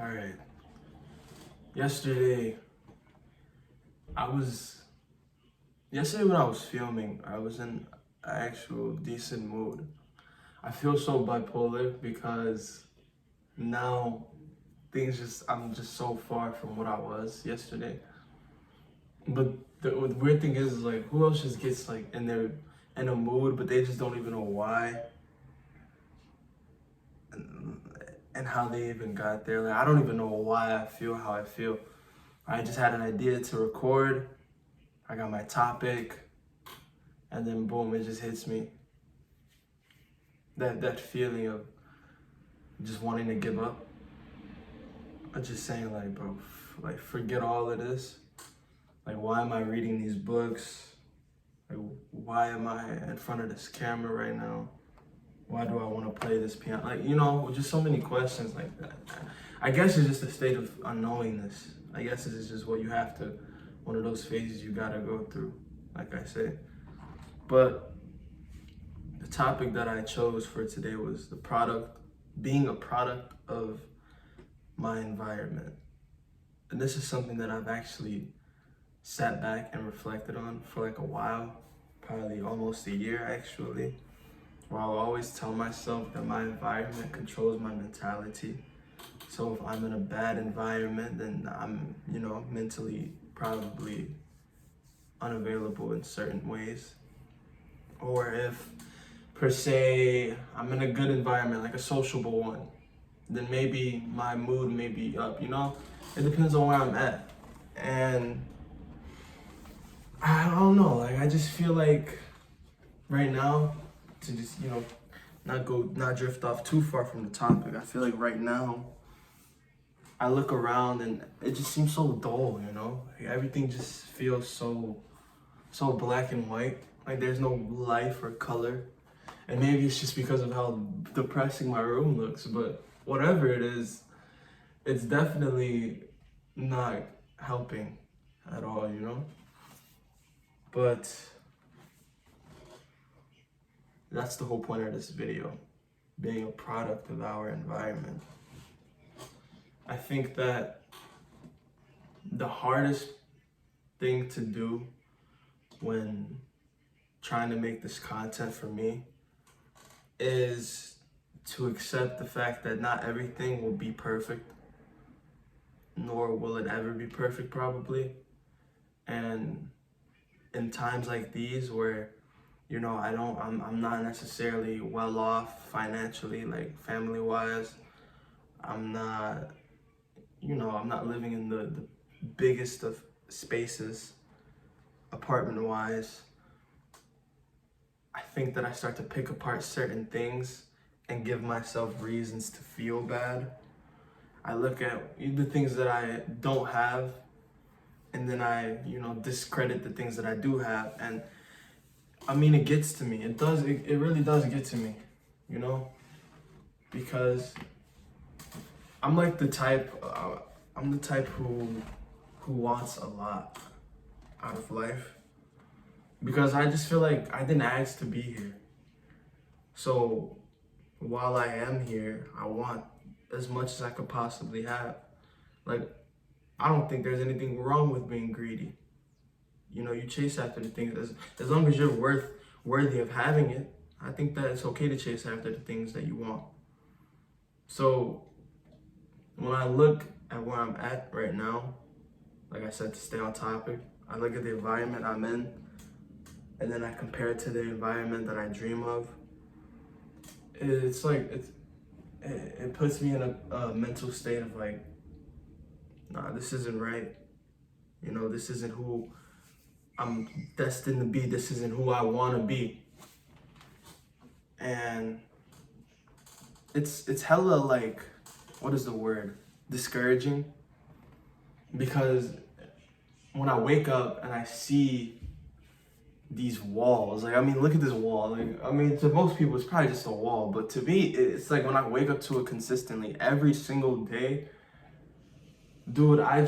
All right. Yesterday, I was, yesterday when I was filming, I was in an actual decent mood. I feel so bipolar because now I'm just so far from what I was yesterday. But the weird thing is like, who else just gets like in a mood, but they just don't even know why and how they even got there. Like, I don't even know why I feel how I feel. I just had an idea to record. I got my topic, and then boom, it just hits me. That feeling of just wanting to give up. I'm just saying like, bro, like forget all of this. Like, why am I reading these books? Like, why am I in front of this camera right now? Why do I want to play this piano? Like, just so many questions like that. I guess it's just a state of unknowingness. I guess it's just what you have to, one of those phases you gotta go through, like I say. But the topic that I chose for today was being a product of my environment. And this is something that I've actually sat back and reflected on for like a while, probably almost a year actually, where I'll always tell myself that my environment controls my mentality. So if I'm in a bad environment, then I'm, mentally probably unavailable in certain ways. Or if, per se, I'm in a good environment, like a sociable one, then maybe my mood may be up. It depends on where I'm at. And I don't know, like I just feel like right now, to just, not drift off too far from the topic, I feel like right now, I look around and it just seems so dull. Like everything just feels so black and white. Like there's no life or color. And maybe it's just because of how depressing my room looks, but whatever it is, it's definitely not helping at all. But that's the whole point of this video, being a product of our environment. I think that the hardest thing to do when trying to make this content for me is to accept the fact that not everything will be perfect, nor will it ever be perfect probably. And in times like these where I'm not necessarily well off financially, like family wise, I'm not I'm not living in the biggest of spaces apartment wise. I think that I start to pick apart certain things and give myself reasons to feel bad. I look at the things that I don't have, and then I, discredit the things that I do have. And I mean, it gets to me. It really does get to me, because I'm like I'm the type who wants a lot out of life, because I just feel like I didn't ask to be here. So while I am here, I want as much as I could possibly have. Like, I don't think there's anything wrong with being greedy. You chase after the things as long as you're worthy of having it. I think that it's okay to chase after the things that you want. So when I look at where I'm at right now, like I said, to stay on topic, I look at the environment I'm in, and then I compare it to the environment that I dream of. It's like it puts me in a mental state of like, nah, this isn't right. This isn't who I'm destined to be. This isn't who I want to be. And it's hella like, what is the word? Discouraging. Because when I wake up and I see these walls, like, I mean, look at this wall. Like, I mean, to most people, it's probably just a wall. But to me, it's like when I wake up to it consistently every single day, dude, I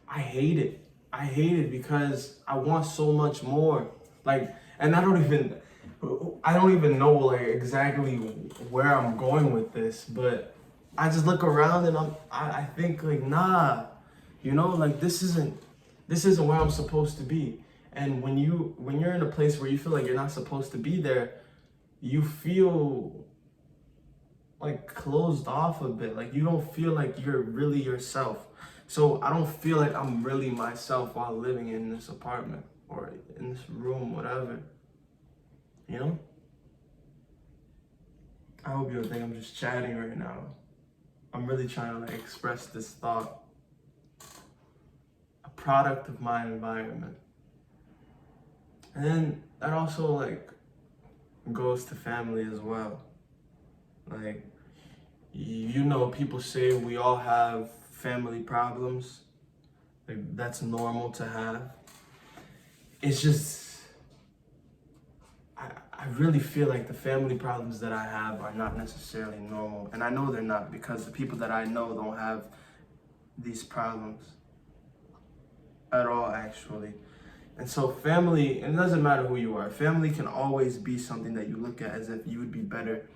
hate it. I hate it because I want so much more. Like, and I don't even know like exactly where I'm going with this, but I just look around and I think like, nah, you know, like this isn't where I'm supposed to be. And when you're in a place where you feel like you're not supposed to be there, you feel like closed off a bit. Like you don't feel like you're really yourself. So I don't feel like I'm really myself while living in this apartment or in this room, whatever. You know? I hope you don't think I'm just chatting right now. I'm really trying to like express this thought. A product of my environment. And then that also like goes to family as well. Like, you know, people say we all have family problems. Like, that's normal to have. It's just, I really feel like the family problems that I have are not necessarily normal. And I know they're not, because the people that I know don't have these problems at all, actually. And so family, and it doesn't matter who you are, family can always be something that you look at as if you would be better,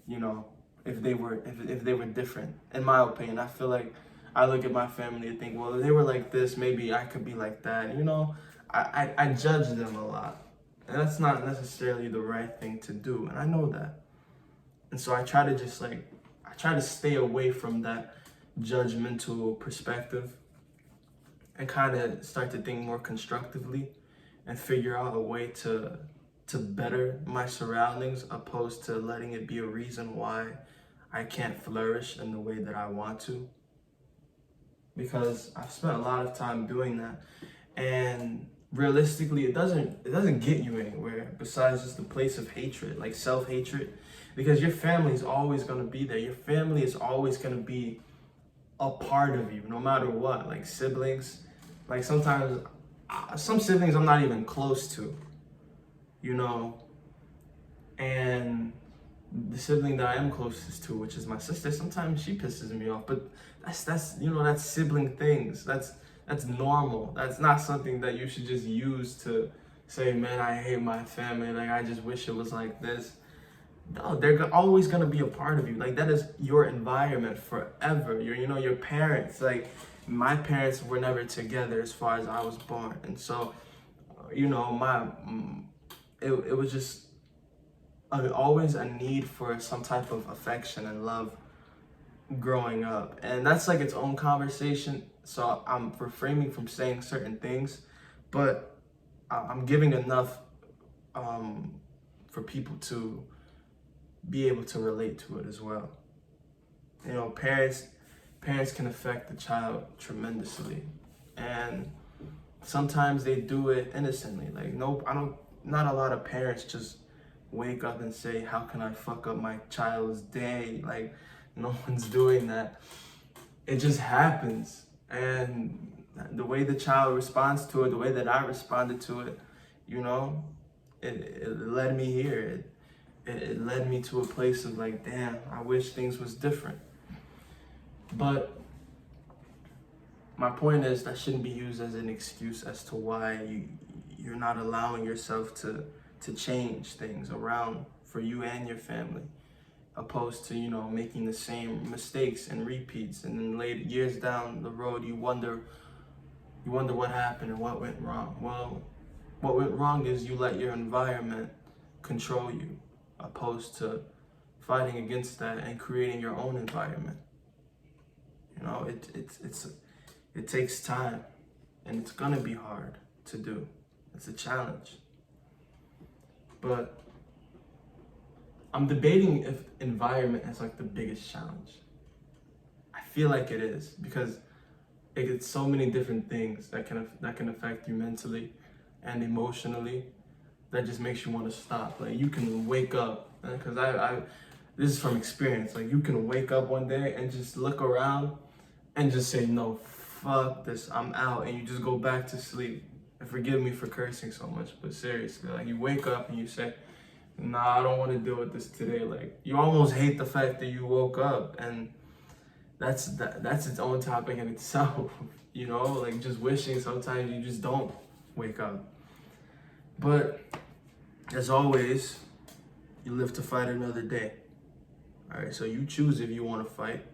you know, if they were different. In my opinion, I feel like I look at my family and think, well, if they were like this, maybe I could be like that. You know, I judge them a lot. And that's not necessarily the right thing to do. And I know that. And so I try to stay away from that judgmental perspective and kind of start to think more constructively and figure out a way to better my surroundings, opposed to letting it be a reason why I can't flourish in the way that I want to. Because I've spent a lot of time doing that, and realistically, it doesn't get you anywhere besides just a place of hatred, like self-hatred. Because your family is always going to be there. Your family is always going to be a part of you, no matter what. Like siblings, like sometimes some siblings I'm not even close to, you know, and the sibling that I am closest to, which is my sister, sometimes she pisses me off. But that's you know, that's sibling things. That's normal. That's not something that you should just use to say, man, I hate my family. Like, I just wish it was like this. No, they're always gonna be a part of you. Like, that is your environment forever. Your parents. Like, my parents were never together as far as I was born, and so, you know, it was just always a need for some type of affection and love growing up, and that's like its own conversation. So I'm refraining from saying certain things, but I'm giving enough for people to be able to relate to it as well. You know, parents can affect the child tremendously, and sometimes they do it innocently. Like, not a lot of parents just wake up and say, how can I fuck up my child's day? Like, no one's doing that. It just happens. And the way the child responds to it, the way that I responded to it, you know, it led me here. It led me to a place of like, damn, I wish things was different. But my point is, that shouldn't be used as an excuse as to why you're not allowing yourself to change things around for you and your family, opposed to, you know, making the same mistakes and repeats, and then later, years down the road, you wonder what happened and what went wrong. Well, what went wrong is you let your environment control you, opposed to fighting against that and creating your own environment. You know, it takes time, and it's gonna be hard to do. It's a challenge. But I'm debating if environment is like the biggest challenge. I feel like it is, because it's so many different things that can affect you mentally and emotionally, that just makes you want to stop. Like, you can wake up, because I this is from experience. Like, you can wake up one day and just look around and just say, no, fuck this, I'm out, and you just go back to sleep. And forgive me for cursing so much, but seriously, like, you wake up and you say, nah, I don't want to deal with this today. Like, you almost hate the fact that you woke up, and that's its own topic in itself. You know, like, just wishing sometimes you just don't wake up. But as always, you live to fight another day. All right, so you choose if you want to fight.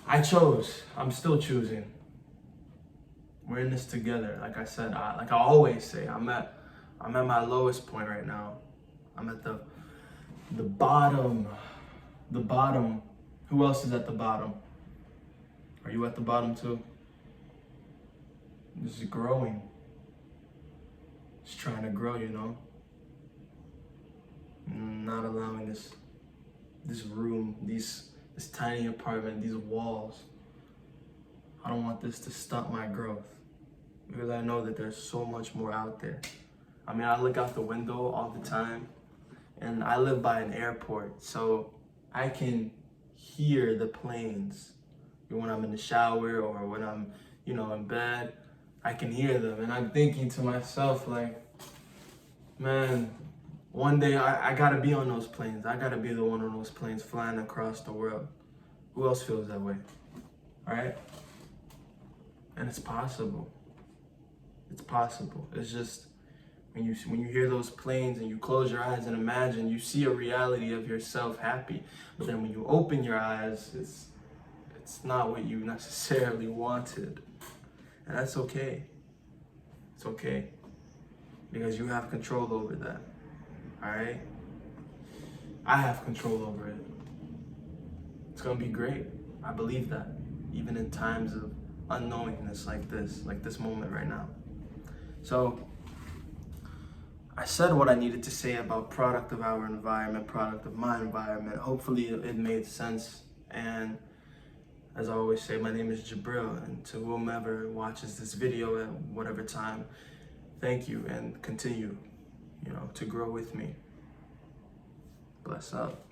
I chose. I'm still choosing. We're in this together. Like I said, like I always say, I'm at my lowest point right now. I'm at the bottom. The bottom. Who else is at the bottom? Are you at the bottom too? This is growing. Just trying to grow, you know. Not allowing this room, this tiny apartment, these walls. I don't want this to stunt my growth because I know that there's so much more out there. I mean, I look out the window all the time, and I live by an airport, so I can hear the planes. When I'm in the shower or when I'm, in bed, I can hear them, and I'm thinking to myself, like, man, one day I gotta be on those planes. I gotta be the one on those planes flying across the world. Who else feels that way? All right? And it's possible. It's possible. It's just when you hear those planes and you close your eyes and imagine, you see a reality of yourself happy. But then when you open your eyes, it's not what you necessarily wanted. And that's okay. It's okay. Because you have control over that. All right? I have control over it. It's going to be great. I believe that. Even in times of unknowingness like this moment right now. So, I said what I needed to say about product of our environment, product of my environment. Hopefully it made sense. And as I always say, my name is Jabril, and to whomever watches this video at whatever time, thank you and continue, to grow with me. Bless up.